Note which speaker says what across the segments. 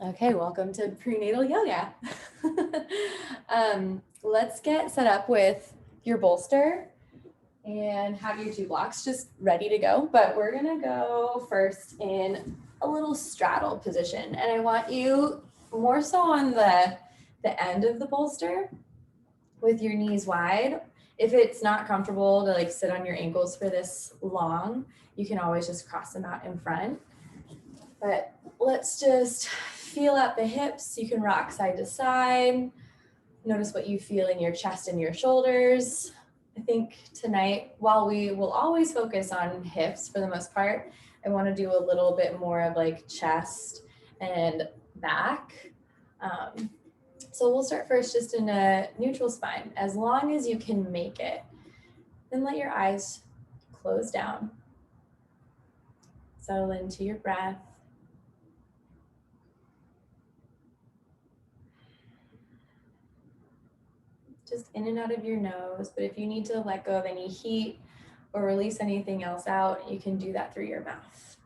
Speaker 1: Okay, welcome to prenatal yoga. Let's get set up with your bolster and have your 2 blocks just ready to go. But we're gonna go first in a little straddle position. And I want you more so on the end of the bolster with your knees wide. If it's not comfortable to sit on your ankles for this long, you can always just cross them out in front. But let's just feel out the hips. You can rock side to side. Notice what you feel in your chest and your shoulders. I think tonight, while we will always focus on hips for the most part, I want to do a little bit more of chest and back. So we'll start first just in a neutral spine, as long as you can make it. Then let your eyes close down. Settle into your breath. Just in and out of your nose, but if you need to let go of any heat or release anything else out, you can do that through your mouth.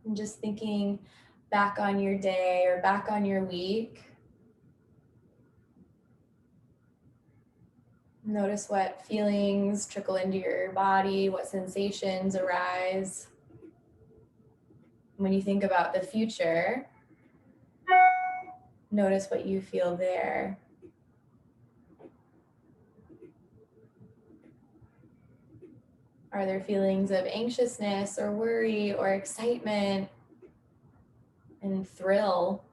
Speaker 1: And just thinking back on your day or back on your week. Notice what feelings trickle into your body, what sensations arise. When you think about the future, notice what you feel there. Are there feelings of anxiousness or worry or excitement and thrill?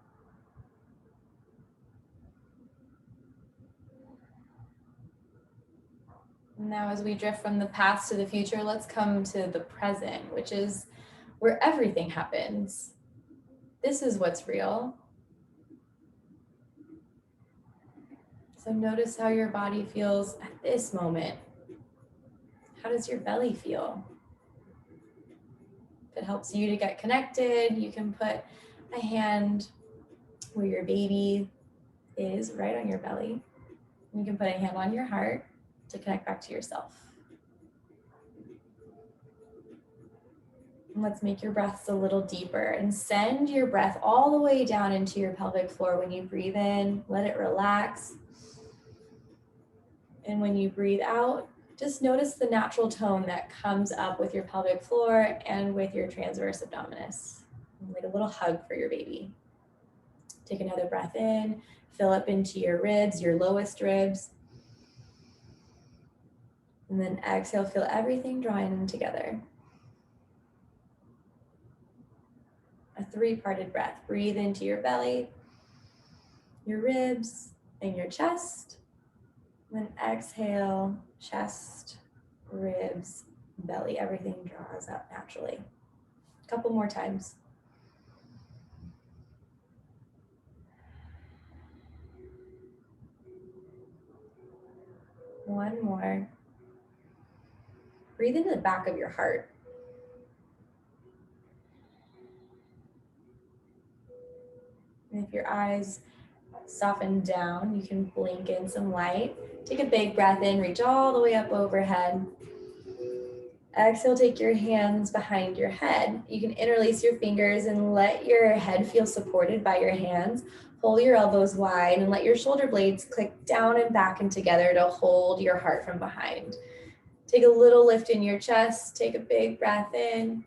Speaker 1: Now, as we drift from the past to the future, let's come to the present, which is where everything happens. This is what's real. So notice how your body feels at this moment. How does your belly feel? If it helps you to get connected, you can put a hand where your baby is, right on your belly. You can put a hand on your heart to connect back to yourself. And let's make your breaths a little deeper and send your breath all the way down into your pelvic floor. When you breathe in, let it relax. And when you breathe out, just notice the natural tone that comes up with your pelvic floor and with your transverse abdominis. Like a little hug for your baby. Take another breath in, fill up into your ribs, your lowest ribs. And then exhale, feel everything drawing together. A 3-parted breath. Breathe into your belly, your ribs, and your chest. Then exhale, chest, ribs, belly. Everything draws up naturally. A couple more times. One more. Breathe into the back of your heart. And if your eyes soften down, you can blink in some light. Take a big breath in, reach all the way up overhead. Exhale, take your hands behind your head. You can interlace your fingers and let your head feel supported by your hands. Pull your elbows wide and let your shoulder blades click down and back and together to hold your heart from behind. Take a little lift in your chest. Take a big breath in.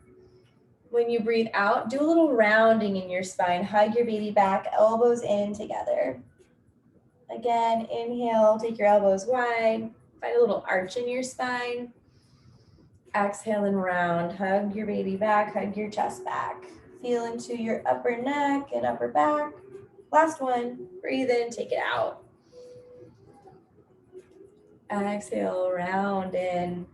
Speaker 1: When you breathe out, do a little rounding in your spine. Hug your baby back, elbows in together. Again, inhale, take your elbows wide. Find a little arch in your spine. Exhale and round. Hug your baby back, hug your chest back. Feel into your upper neck and upper back. Last one, breathe in, take it out. Exhale, round in.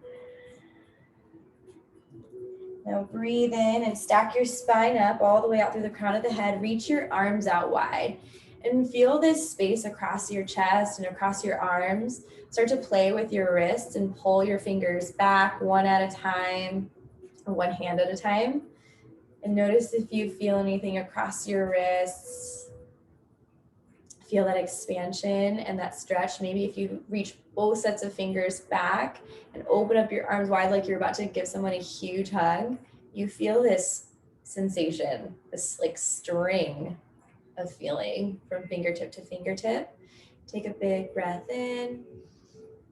Speaker 1: Now breathe in and stack your spine up all the way out through the crown of the head. Reach your arms out wide and feel this space across your chest and across your arms. Start to play with your wrists and pull your fingers back one at a time or one hand at a time. And notice if you feel anything across your wrists. Feel that expansion and that stretch. Maybe if you reach both sets of fingers back and open up your arms wide like you're about to give someone a huge hug, you feel this sensation, this like string of feeling from fingertip to fingertip. Take a big breath in,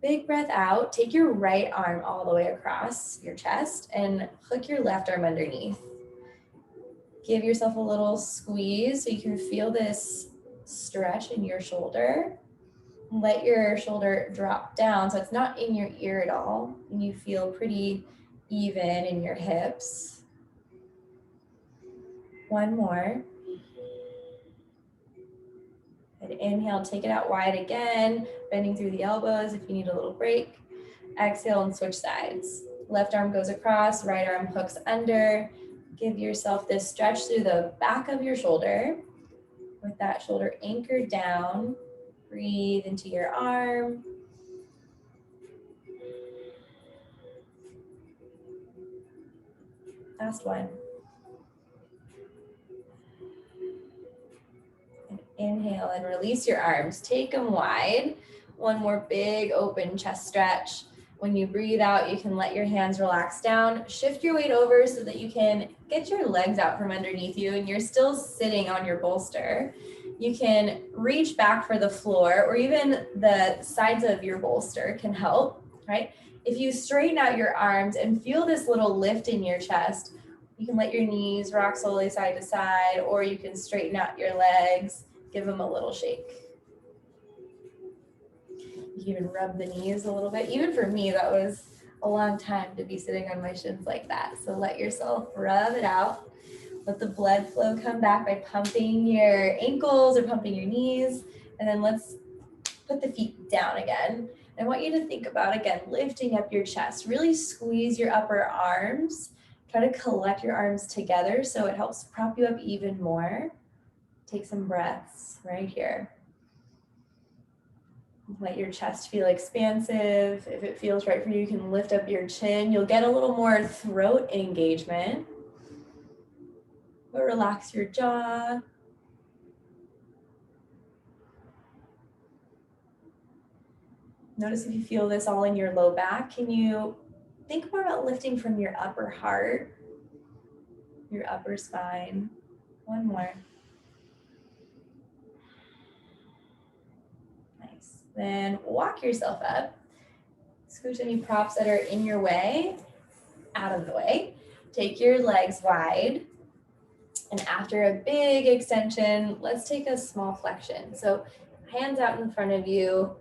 Speaker 1: big breath out. Take your right arm all the way across your chest and hook your left arm underneath. Give yourself a little squeeze so you can feel this stretch in your shoulder. Let your shoulder drop down so it's not in your ear at all, and you feel pretty even in your hips. One more. And inhale, take it out wide again, bending through the elbows if you need a little break. Exhale and switch sides. Left arm goes across, right arm hooks under. Give yourself this stretch through the back of your shoulder. With that shoulder anchored down, breathe into your arm. Last one. And inhale and release your arms. Take them wide. One more big open chest stretch. When you breathe out, you can let your hands relax down. Shift your weight over so that you can get your legs out from underneath you and you're still sitting on your bolster. You can reach back for the floor, or even the sides of your bolster can help, right? If you straighten out your arms and feel this little lift in your chest, you can let your knees rock slowly side to side, or you can straighten out your legs, give them a little shake. You can even rub the knees a little bit. Even for me, that was a long time to be sitting on my shins like that. So let yourself rub it out. Let the blood flow come back by pumping your ankles or pumping your knees. And then let's put the feet down again. I want you to think about, again, lifting up your chest. Really squeeze your upper arms. Try to collect your arms together so it helps prop you up even more. Take some breaths right here. Let your chest feel expansive. If it feels right for you, you can lift up your chin. You'll get a little more throat engagement. But relax your jaw. Notice if you feel this all in your low back. Can you think more about lifting from your upper heart, your upper spine? One more. Nice. Then walk yourself up. Scooch any props that are in your way out of the way. Take your legs wide. And after a big extension, let's take a small flexion. So hands out in front of you,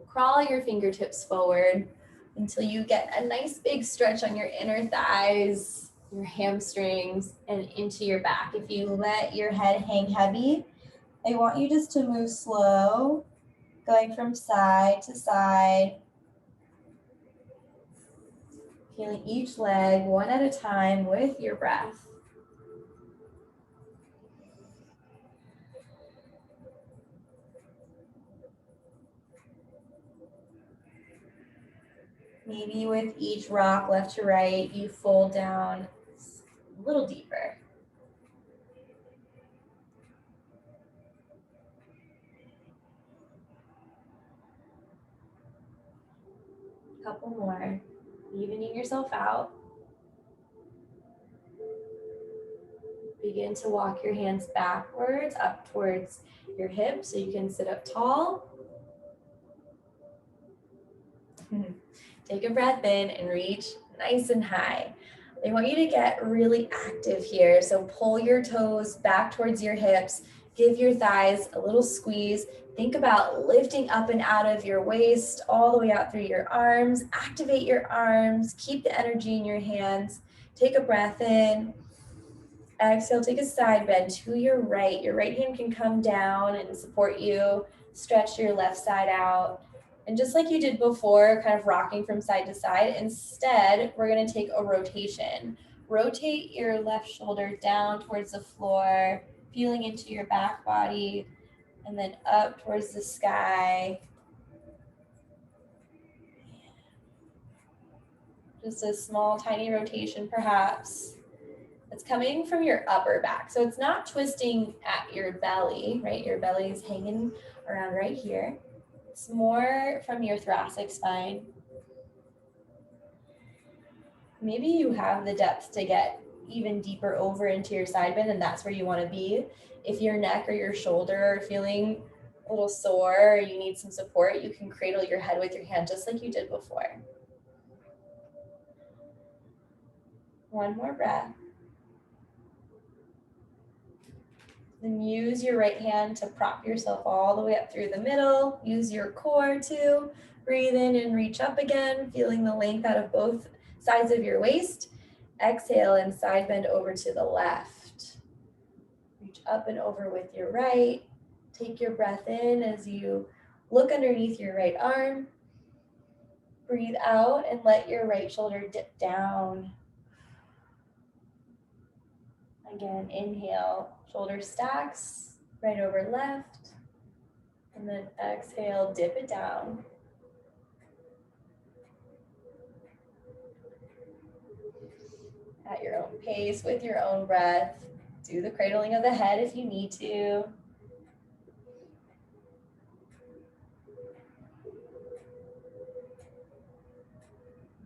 Speaker 1: crawl your fingertips forward until you get a nice big stretch on your inner thighs, your hamstrings, and into your back. If you let your head hang heavy, I want you just to move slow, going from side to side, feeling each leg one at a time with your breath. Maybe with each rock left to right, you fold down a little deeper. A couple more, evening yourself out. Begin to walk your hands backwards up towards your hips so you can sit up tall. Take a breath in and reach nice and high. I want you to get really active here. So pull your toes back towards your hips. Give your thighs a little squeeze. Think about lifting up and out of your waist, all the way out through your arms. Activate your arms. Keep the energy in your hands. Take a breath in. Exhale, take a side bend to your right. Your right hand can come down and support you. Stretch your left side out. And just like you did before, kind of rocking from side to side, instead, we're gonna take a rotation. Rotate your left shoulder down towards the floor, feeling into your back body, and then up towards the sky. Just a small, tiny rotation perhaps. It's coming from your upper back. So it's not twisting at your belly, right? Your belly is hanging around right here. It's more from your thoracic spine. Maybe you have the depth to get even deeper over into your side bend, and that's where you want to be. If your neck or your shoulder are feeling a little sore or you need some support, you can cradle your head with your hand just like you did before. One more breath. Then use your right hand to prop yourself all the way up through the middle. Use your core to breathe in and reach up again, feeling the length out of both sides of your waist. Exhale and side bend over to the left. Reach up and over with your right. Take your breath in as you look underneath your right arm. Breathe out and let your right shoulder dip down. Again, inhale, shoulder stacks, right over left. And then exhale, dip it down. At your own pace, with your own breath. Do the cradling of the head if you need to.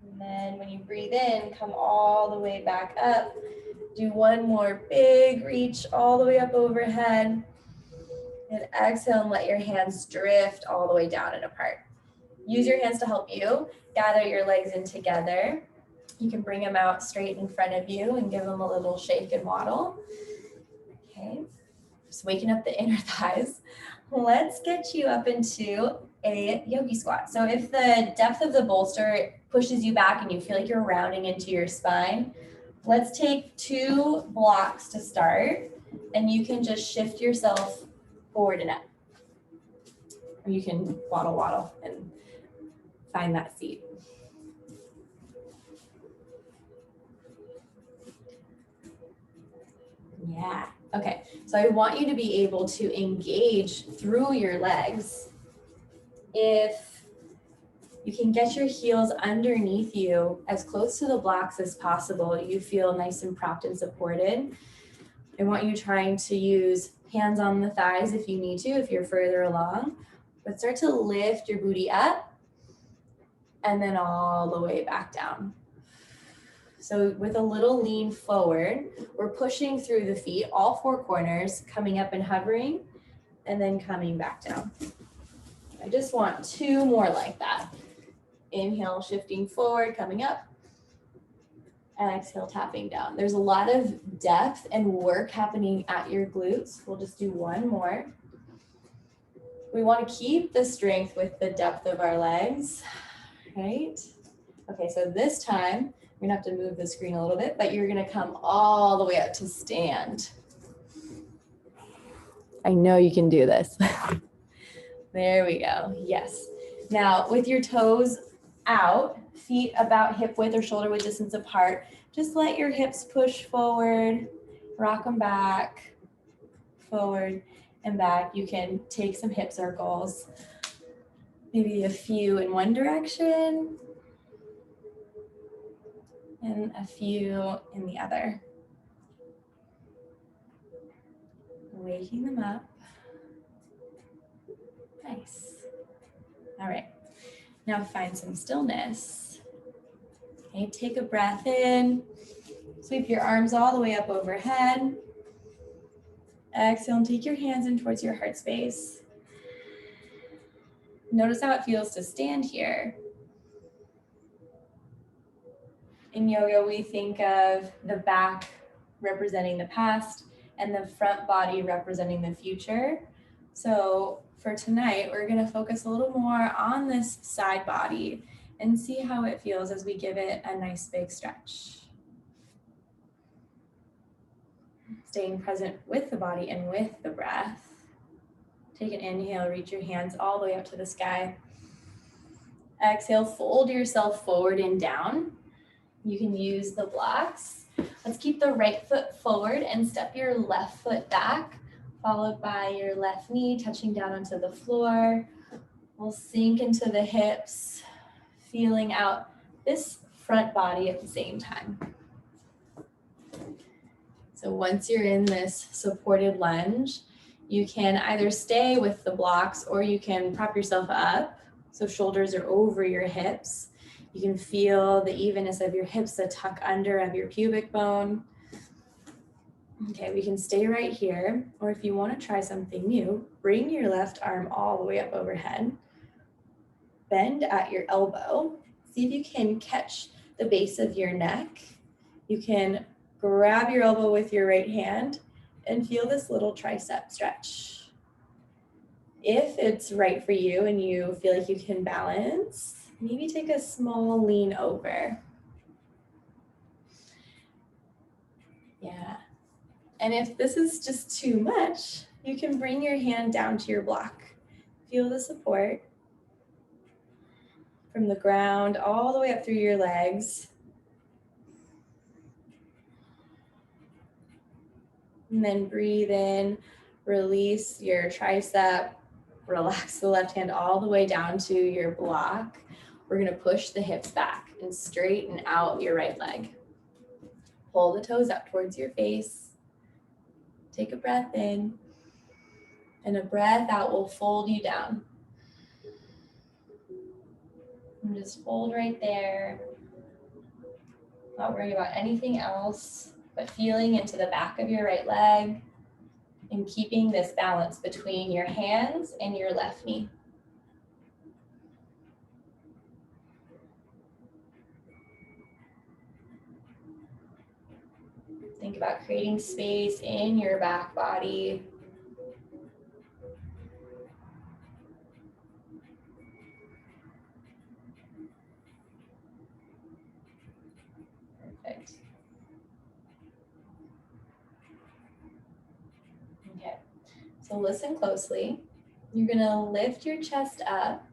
Speaker 1: And then when you breathe in, come all the way back up. Do one more big reach all the way up overhead. And exhale and let your hands drift all the way down and apart. Use your hands to help you. Gather your legs in together. You can bring them out straight in front of you and give them a little shake and waddle. Okay, just waking up the inner thighs. Let's get you up into a yogi squat. So if the depth of the bolster pushes you back and you feel like you're rounding into your spine, let's take 2 blocks to start, and you can just shift yourself forward and up. Or you can waddle and find that seat. Yeah, okay. So I want you to be able to engage through your legs. If you can get your heels underneath you as close to the blocks as possible, you feel nice and propped and supported. I want you trying to use hands on the thighs if you need to, if you're further along, but start to lift your booty up and then all the way back down. So with a little lean forward, we're pushing through the feet, all 4 corners, coming up and hovering, and then coming back down. I just want 2 more like that. Inhale, shifting forward, coming up, and exhale, tapping down. There's a lot of depth and work happening at your glutes. We'll just do 1 more. We want to keep the strength with the depth of our legs, right? Okay, so this time, we're gonna have to move the screen a little bit, but you're gonna come all the way up to stand. I know you can do this. There we go, yes. Now, with your toes out, feet about hip width or shoulder width distance apart, just let your hips push forward, rock them back, forward and back. You can take some hip circles, maybe a few in one direction, and a few in the other. Waking them up. Nice. All right. Now find some stillness. Okay, take a breath in. Sweep your arms all the way up overhead. Exhale and take your hands in towards your heart space. Notice how it feels to stand here. In yoga, we think of the back representing the past and the front body representing the future. So for tonight, we're going to focus a little more on this side body and see how it feels as we give it a nice big stretch. Staying present with the body and with the breath. Take an inhale, reach your hands all the way up to the sky. Exhale, fold yourself forward and down. You can use the blocks. Let's keep the right foot forward and step your left foot back, followed by your left knee touching down onto the floor. We'll sink into the hips, feeling out this front body at the same time. So once you're in this supported lunge, you can either stay with the blocks or you can prop yourself up. So shoulders are over your hips. You can feel the evenness of your hips, the tuck under of your pubic bone. Okay, we can stay right here. Or if you want to try something new, bring your left arm all the way up overhead. Bend at your elbow. See if you can catch the base of your neck. You can grab your elbow with your right hand and feel this little tricep stretch. If it's right for you and you feel like you can balance, maybe take a small lean over. Yeah. And if this is just too much, you can bring your hand down to your block. Feel the support from the ground all the way up through your legs. And then breathe in, release your tricep, relax the left hand all the way down to your block. We're gonna push the hips back and straighten out your right leg. Pull the toes up towards your face. Take a breath in, and a breath out will fold you down. And just fold right there. Not worrying about anything else, but feeling into the back of your right leg and keeping this balance between your hands and your left knee. Think about creating space in your back body. Perfect. Okay, so listen closely. You're gonna lift your chest up.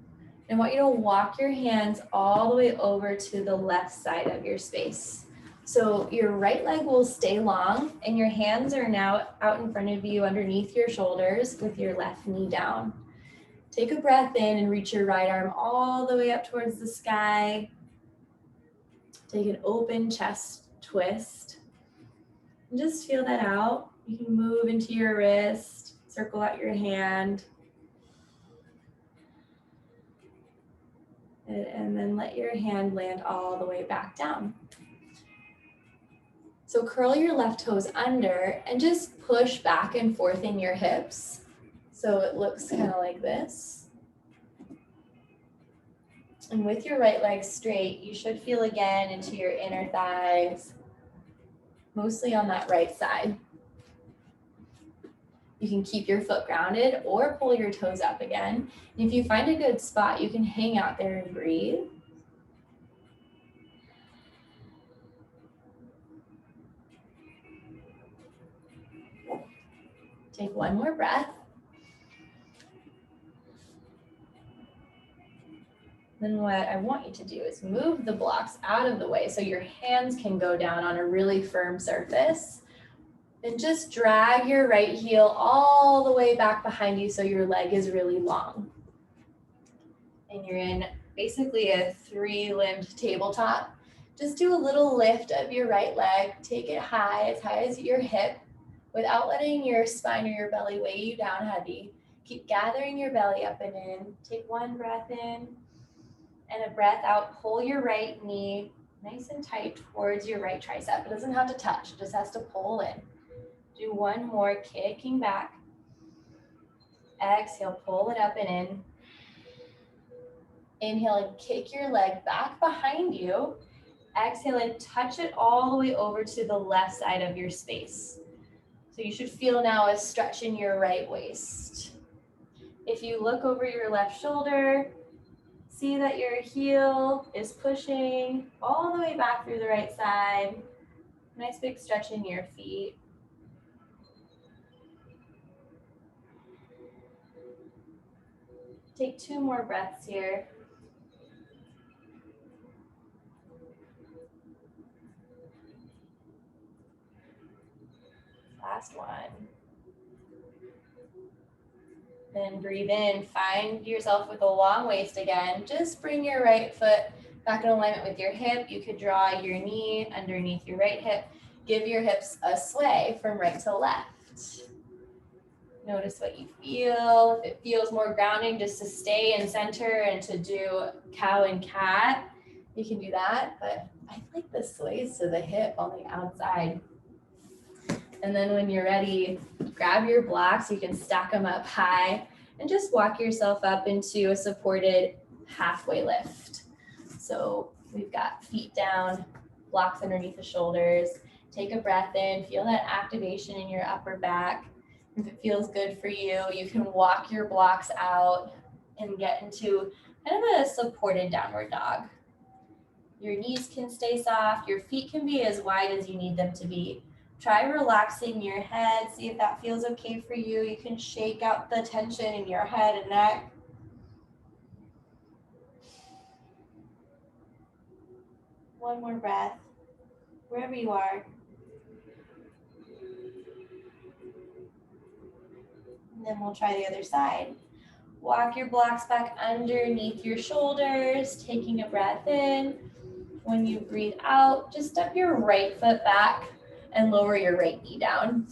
Speaker 1: I want you to walk your hands all the way over to the left side of your space. So your right leg will stay long and your hands are now out in front of you underneath your shoulders with your left knee down. Take a breath in and reach your right arm all the way up towards the sky. Take an open chest twist. And just feel that out. You can move into your wrist, circle out your hand. And then let your hand land all the way back down. So curl your left toes under and just push back and forth in your hips. So it looks kind of like this. And with your right leg straight, you should feel again into your inner thighs, mostly on that right side. You can keep your foot grounded or pull your toes up again. And if you find a good spot, you can hang out there and breathe. Take one more breath. Then what I want you to do is move the blocks out of the way so your hands can go down on a really firm surface. And just drag your right heel all the way back behind you so your leg is really long. And you're in basically a 3-limbed tabletop. Just do a little lift of your right leg. Take it high as your hip without letting your spine or your belly weigh you down heavy. Keep gathering your belly up and in. Take one breath in and a breath out. Pull your right knee nice and tight towards your right tricep. It doesn't have to touch, it just has to pull in. Do one more, kicking back. Exhale, pull it up and in. Inhale and kick your leg back behind you. Exhale and touch it all the way over to the left side of your space. So you should feel now a stretch in your right waist. If you look over your left shoulder, see that your heel is pushing all the way back through the right side. Nice big stretch in your feet. Take 2 more breaths here. Last one. Then breathe in, find yourself with a long waist again. Just bring your right foot back in alignment with your hip. You could draw your knee underneath your right hip. Give your hips a sway from right to left. Notice what you feel. If it feels more grounding just to stay in center and to do cow and cat, you can do that. But I like the sways to the hip on the outside. And then when you're ready, grab your blocks. You can stack them up high and just walk yourself up into a supported halfway lift. So we've got feet down, blocks underneath the shoulders. Take a breath in, feel that activation in your upper back. If it feels good for you, you can walk your blocks out and get into kind of a supported downward dog. Your knees can stay soft. Your feet can be as wide as you need them to be. Try relaxing your head. See if that feels okay for you. You can shake out the tension in your head and neck. One more breath, wherever you are. And then we'll try the other side. Walk your blocks back underneath your shoulders, taking a breath in. When you breathe out, just step your right foot back and lower your right knee down.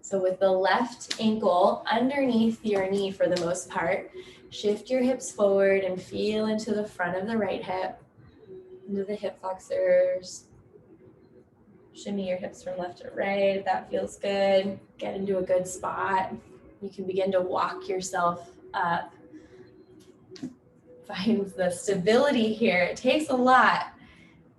Speaker 1: So with the left ankle underneath your knee for the most part, shift your hips forward and feel into the front of the right hip, into the hip flexors. Shimmy your hips from left to right if that feels good. Get into a good spot. You can begin to walk yourself up. Find the stability here. It takes a lot.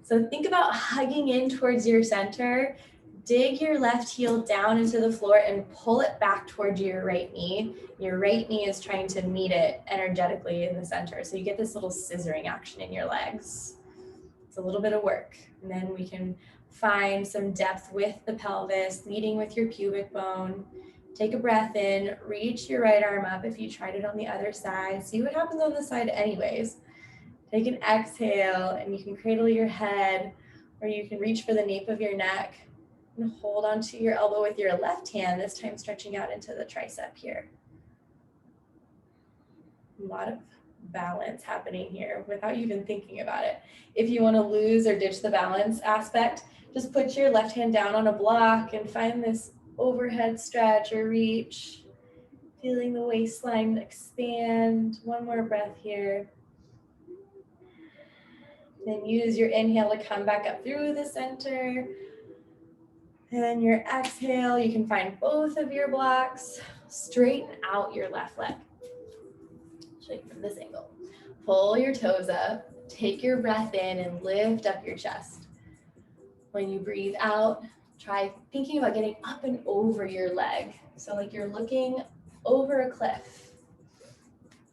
Speaker 1: So think about hugging in towards your center. Dig your left heel down into the floor and pull it back towards your right knee. Your right knee is trying to meet it energetically in the center. So you get this little scissoring action in your legs. It's a little bit of work. And then we can find some depth with the pelvis, leading with your pubic bone. Take a breath in, reach your right arm up if you tried it on the other side. See what happens on the side anyways. Take an exhale and you can cradle your head or you can reach for the nape of your neck and hold onto your elbow with your left hand, this time stretching out into the tricep here. A lot of balance happening here without you even thinking about it. If you want to lose or ditch the balance aspect, just put your left hand down on a block and find this overhead stretch or reach, feeling the waistline expand. One more breath here. Then use your inhale to come back up through the center. And then your exhale, you can find both of your blocks. Straighten out your left leg. Show you from this angle. Pull your toes up, take your breath in and lift up your chest. When you breathe out, try thinking about getting up and over your leg. So like you're looking over a cliff.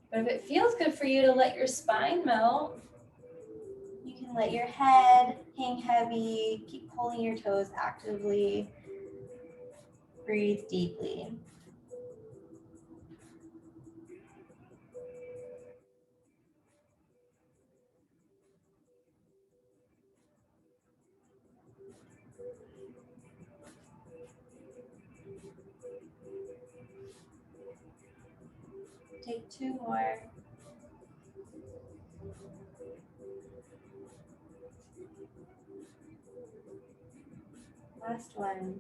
Speaker 1: But if it feels good for you to let your spine melt, you can let your head hang heavy, keep pulling your toes actively. Breathe deeply. Take two more. Last one.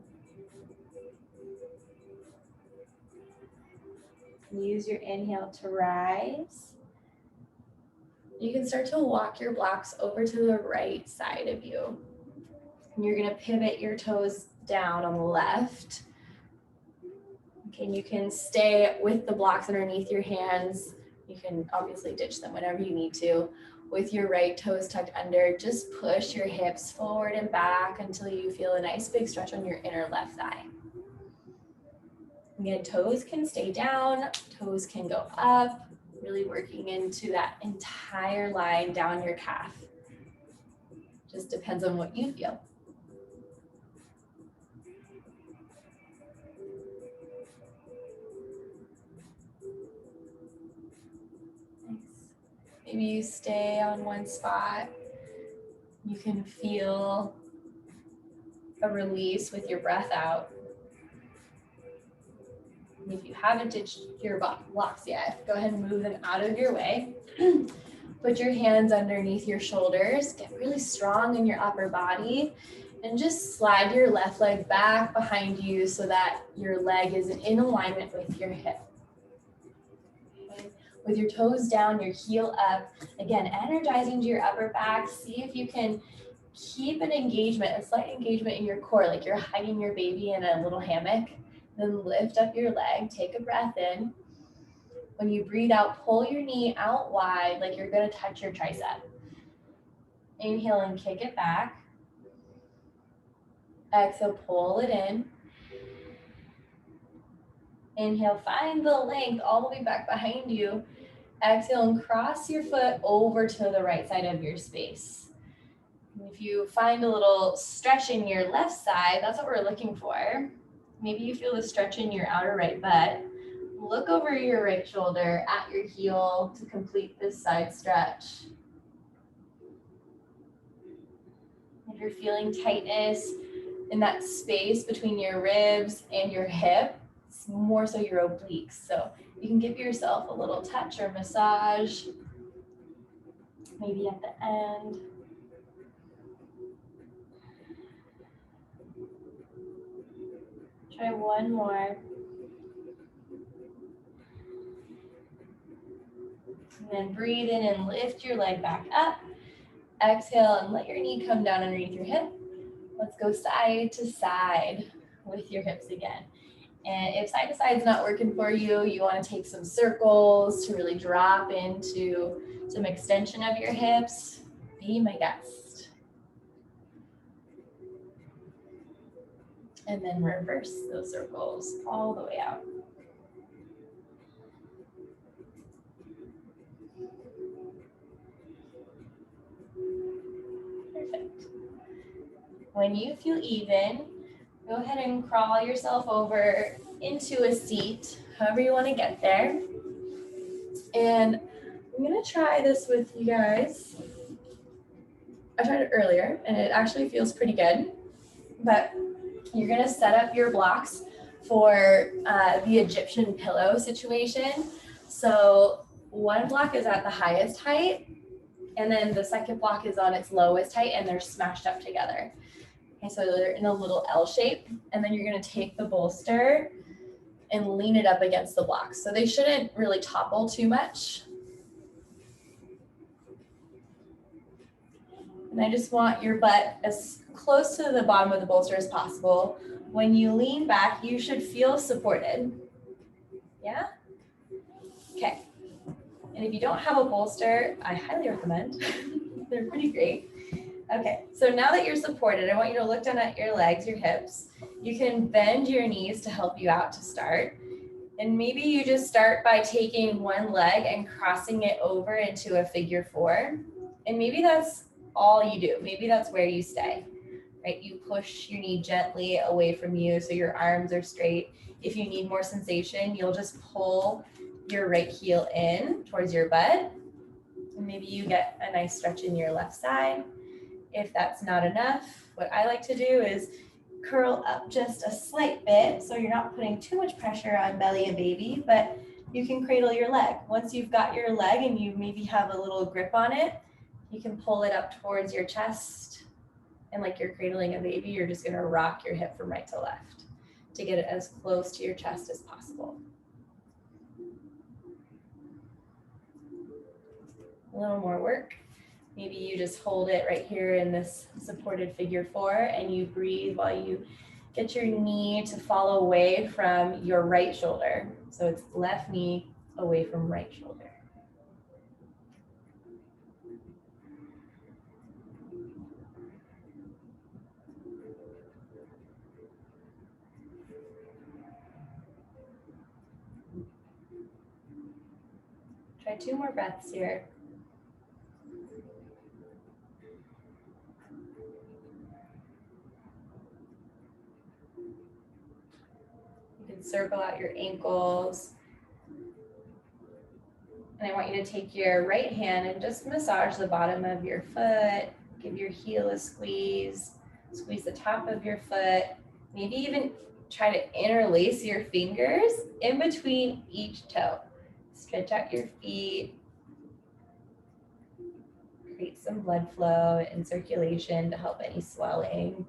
Speaker 1: Use your inhale to rise. You can start to walk your blocks over to the right side of you. And you're going to pivot your toes down on the left. Okay, and you can stay with the blocks underneath your hands. You can obviously ditch them whenever you need to. With your right toes tucked under, just push your hips forward and back until you feel a nice big stretch on your inner left thigh. Again, toes can stay down, toes can go up, really working into that entire line down your calf. Just depends on what you feel. Nice. Maybe you stay on one spot. You can feel a release with your breath out. And if you haven't ditched your blocks yet, go ahead and move them out of your way. Put your hands underneath your shoulders, get really strong in your upper body, and just slide your left leg back behind you so that your leg is in alignment with your hip. Okay. With your toes down, your heel up, again, energizing to your upper back. See if you can keep an engagement, a slight engagement in your core, like you're hiding your baby in a little hammock. Then lift up your leg, take a breath in. When you breathe out, pull your knee out wide like you're gonna touch your tricep. Inhale and kick it back. Exhale, pull it in. Inhale, find the length all the way back behind you. Exhale and cross your foot over to the right side of your space. And if you find a little stretch in your left side, that's what we're looking for. Maybe you feel the stretch in your outer right butt. Look over your right shoulder at your heel to complete this side stretch. If you're feeling tightness in that space between your ribs and your hip, it's more so your obliques. So you can give yourself a little touch or massage, maybe at the end. Try one more. And then breathe in and lift your leg back up. Exhale and let your knee come down underneath your hip. Let's go side to side with your hips again. And if side to side is not working for you, you want to take some circles to really drop into some extension of your hips. Be my guest. And then reverse those circles all the way out. Perfect. When you feel even, go ahead and crawl yourself over into a seat, however you want to get there. And I'm going to try this with you guys. I tried it earlier and it actually feels pretty good, but you're going to set up your blocks for the Egyptian pillow situation. So one block is at the highest height, and then the second block is on its lowest height, and they're smashed up together. Okay, so they're in a little L shape, and then you're going to take the bolster and lean it up against the blocks. So they shouldn't really topple too much. And I just want your butt as close to the bottom of the bolster as possible. When you lean back, you should feel supported. Yeah? Okay. And if you don't have a bolster, I highly recommend. They're pretty great. Okay, so now that you're supported, I want you to look down at your legs, your hips. You can bend your knees to help you out to start. And maybe you just start by taking one leg and crossing it over into a figure four. And maybe that's all you do. Maybe that's where you stay, right? You push your knee gently away from you so your arms are straight. If you need more sensation, you'll just pull your right heel in towards your butt. And maybe you get a nice stretch in your left side. If that's not enough, what I like to do is curl up just a slight bit so you're not putting too much pressure on belly and baby, but you can cradle your leg. Once you've got your leg and you maybe have a little grip on it, you can pull it up towards your chest, and like you're cradling a baby, you're just gonna rock your hip from right to left to get it as close to your chest as possible. A little more work. Maybe you just hold it right here in this supported figure four and you breathe while you get your knee to fall away from your right shoulder. So it's left knee away from right shoulder. Try 2 more breaths here. Circle out your ankles. And I want you to take your right hand and just massage the bottom of your foot. Give your heel a squeeze. Squeeze the top of your foot. Maybe even try to interlace your fingers in between each toe. Stretch out your feet. create some blood flow and circulation to help any swelling.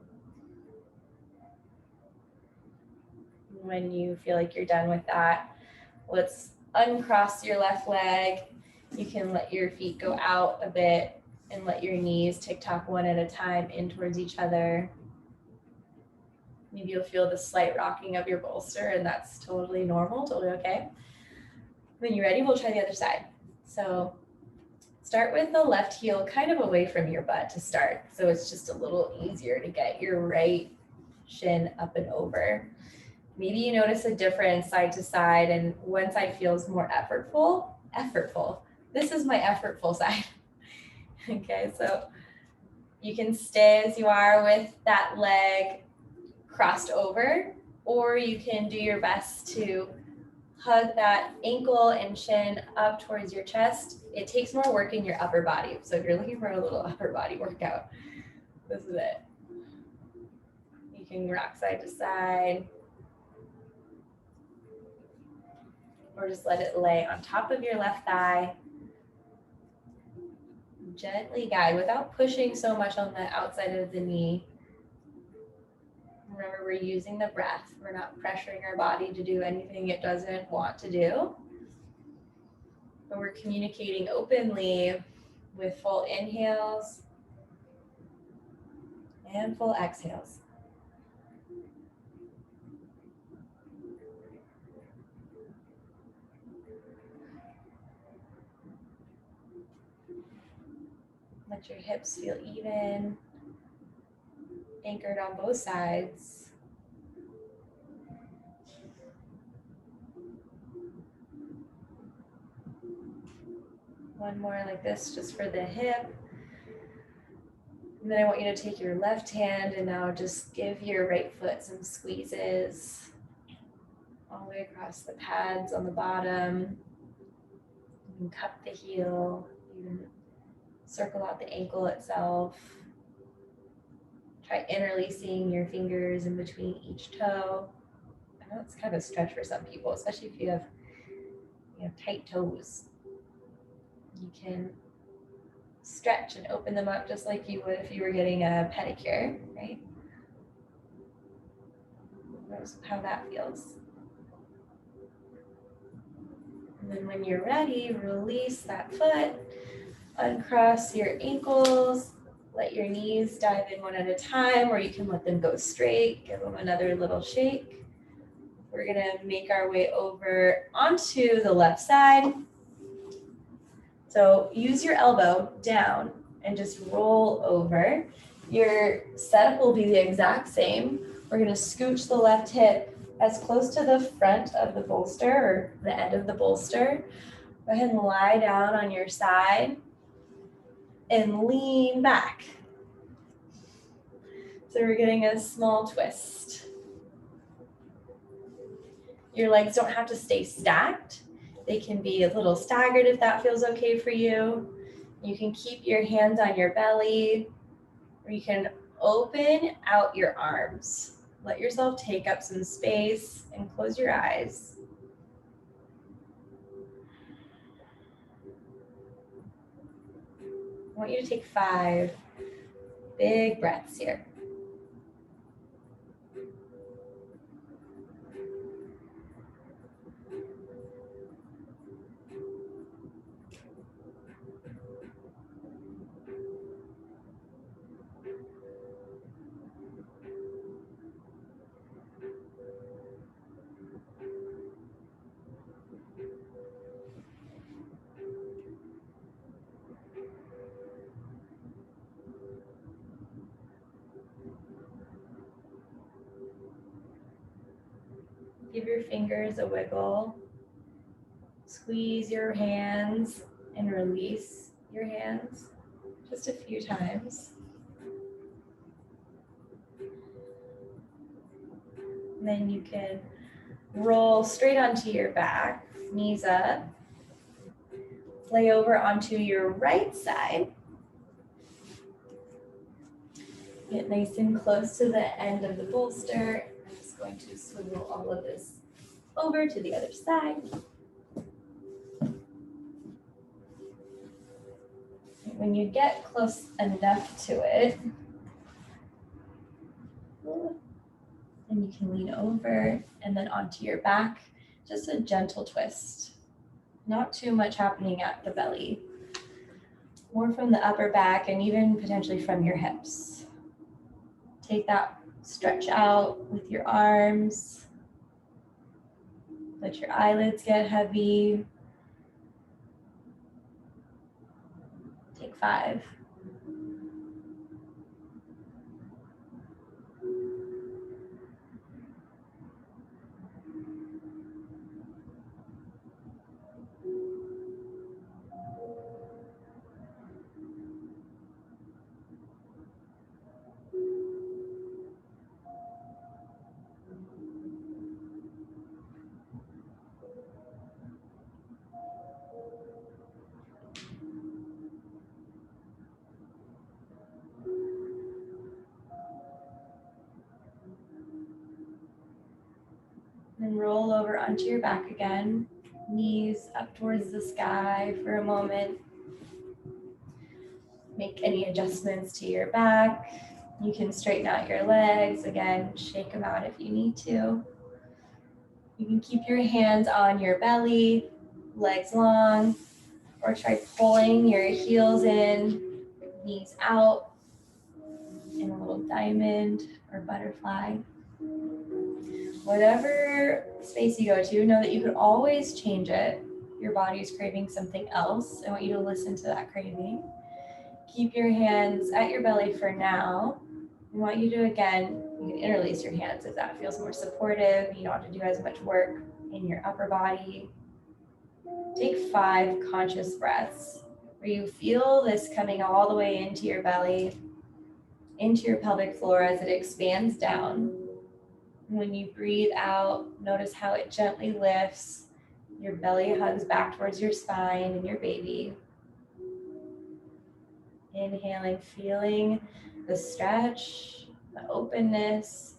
Speaker 1: When you feel like you're done with that, let's uncross your left leg. You can let your feet go out a bit and let your knees tick-tock one at a time in towards each other. Maybe you'll feel the slight rocking of your bolster, and that's totally normal, totally okay. When you're ready, we'll try the other side. So start with the left heel kind of away from your butt to start. So it's just a little easier to get your right shin up and over. Maybe you notice a difference side to side, and one side feels more effortful. This is my effortful side. Okay, so you can stay as you are with that leg crossed over, or you can do your best to hug that ankle and shin up towards your chest. It takes more work in your upper body. So if you're looking for a little upper body workout, this is it. You can rock side to side, or just let it lay on top of your left thigh. Gently guide without pushing so much on the outside of the knee. Remember, we're using the breath. We're not pressuring our body to do anything it doesn't want to do. But we're communicating openly with full inhales and full exhales. Let your hips feel even, anchored on both sides. One more like this, just for the hip. And then I want you to take your left hand and now just give your right foot some squeezes all the way across the pads on the bottom. You can cup the heel, you can circle out the ankle itself. Try interlacing your fingers in between each toe. I know it's kind of a stretch for some people, especially if you have tight toes. You can stretch and open them up just like you would if you were getting a pedicure, right? Notice how that feels. And then when you're ready, release that foot, uncross your ankles, let your knees dive in one at a time, or you can let them go straight, give them another little shake. We're gonna make our way over onto the left side. So use your elbow down and just roll over. Your setup will be the exact same. We're gonna scooch the left hip as close to the front of the bolster or the end of the bolster. Go ahead and lie down on your side and lean back. So we're getting a small twist. Your legs don't have to stay stacked. They can be a little staggered if that feels okay for you. You can keep your hands on your belly, or you can open out your arms. Let yourself take up some space and close your eyes. I want you to take 5 big breaths here. Give your fingers a wiggle. Squeeze your hands and release your hands just a few times. And then you can roll straight onto your back, knees up. Lay over onto your right side. Get nice and close to the end of the bolster. I'm just going to swivel all of this over to the other side. When you get close enough to it, and you can lean over and then onto your back, just a gentle twist. Not too much happening at the belly, more from the upper back and even potentially from your hips. Take that stretch out with your arms. Let your eyelids get heavy. Take 5. Then roll over onto your back again, knees up towards the sky for a moment. Make any adjustments to your back. You can straighten out your legs. Again, shake them out if you need to. You can keep your hands on your belly, legs long, or try pulling your heels in, knees out, in a little diamond or butterfly. Whatever space you go to, know that you could always change it. Your body is craving something else. I want you to listen to that craving. Keep your hands at your belly for now. I want you to, again, you can interlace your hands if that feels more supportive. You don't have to do as much work in your upper body. Take 5 conscious breaths where you feel this coming all the way into your belly, into your pelvic floor as it expands down. When you breathe out, notice how it gently lifts. Your belly hugs back towards your spine and your baby. Inhaling, feeling the stretch, the openness,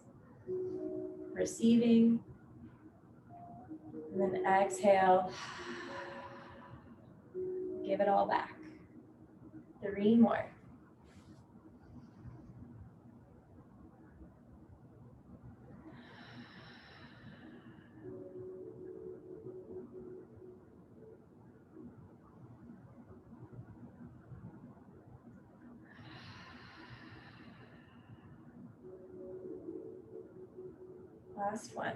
Speaker 1: receiving. And then exhale, give it all back. 3 more. Last one.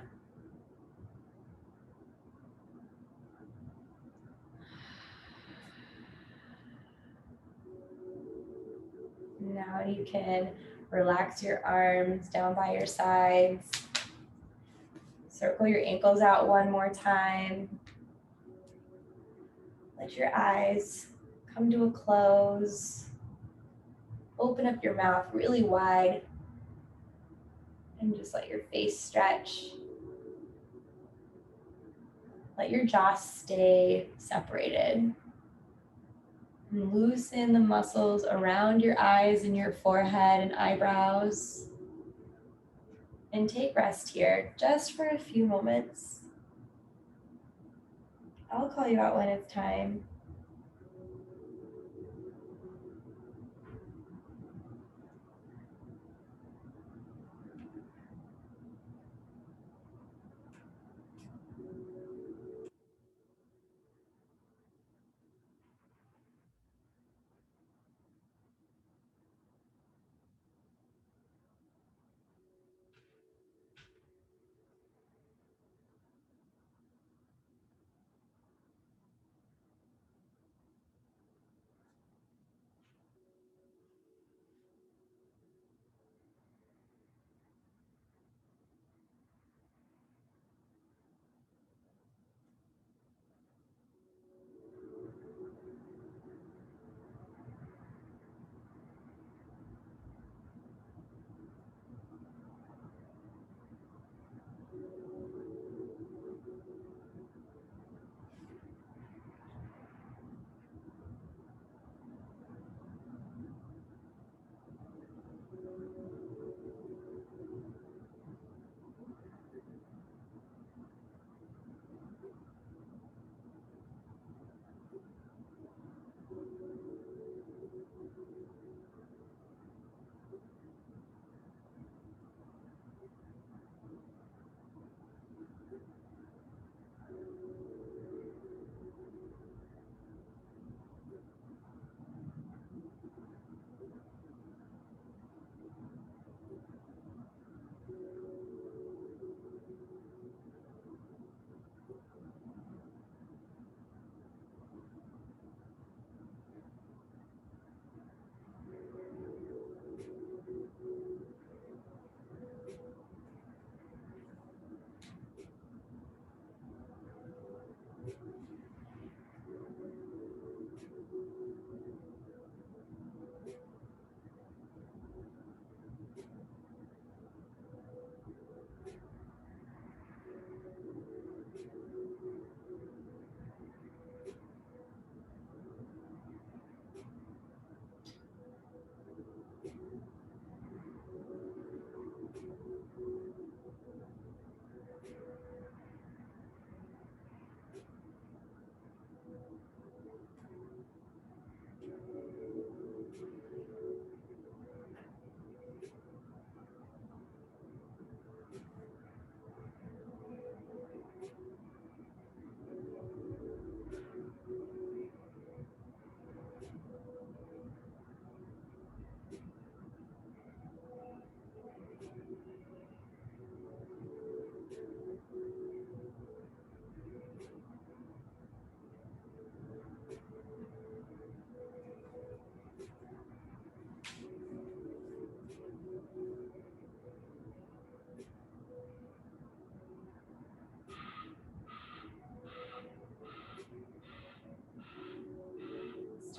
Speaker 1: Now you can relax your arms down by your sides. Circle your ankles out one more time. Let your eyes come to a close. Open up your mouth really wide. And just let your face stretch. Let your jaw stay separated. And loosen the muscles around your eyes and your forehead and eyebrows. And take rest here just for a few moments. I'll call you out when it's time.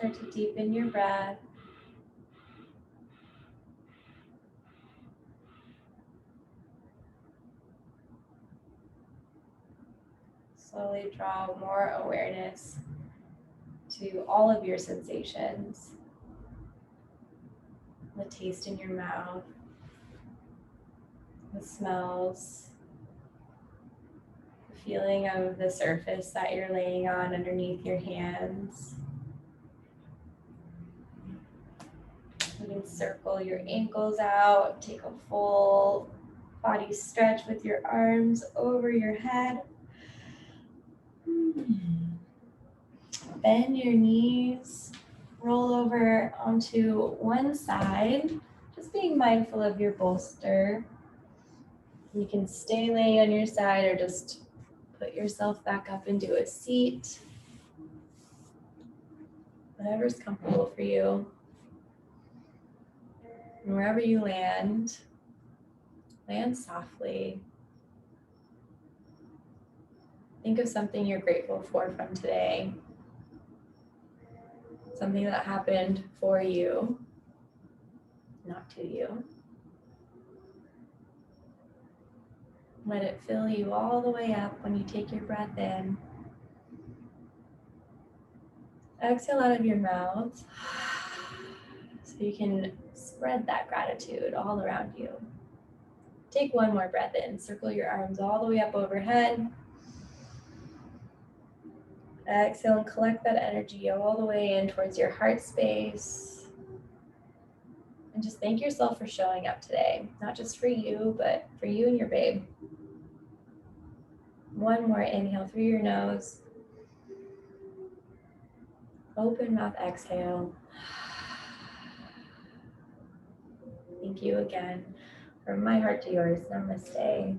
Speaker 1: Start to deepen your breath. Slowly draw more awareness to all of your sensations. The taste in your mouth, the smells, the feeling of the surface that you're laying on underneath your hands. You can circle your ankles out, take a full body stretch with your arms over your head. Bend your knees, roll over onto one side, just being mindful of your bolster. You can stay laying on your side or just put yourself back up into a seat. Whatever's comfortable for you. And wherever you land, land softly. Think of something you're grateful for from today. Something that happened for you, not to you. Let it fill you all the way up when you take your breath in. Exhale out of your mouth so you can spread that gratitude all around you. Take one more breath in. Circle your arms all the way up overhead. Exhale and collect that energy all the way in towards your heart space. And just thank yourself for showing up today. Not just for you, but for you and your babe. One more inhale through your nose. Open mouth, exhale. Thank you again. From my heart to yours, namaste.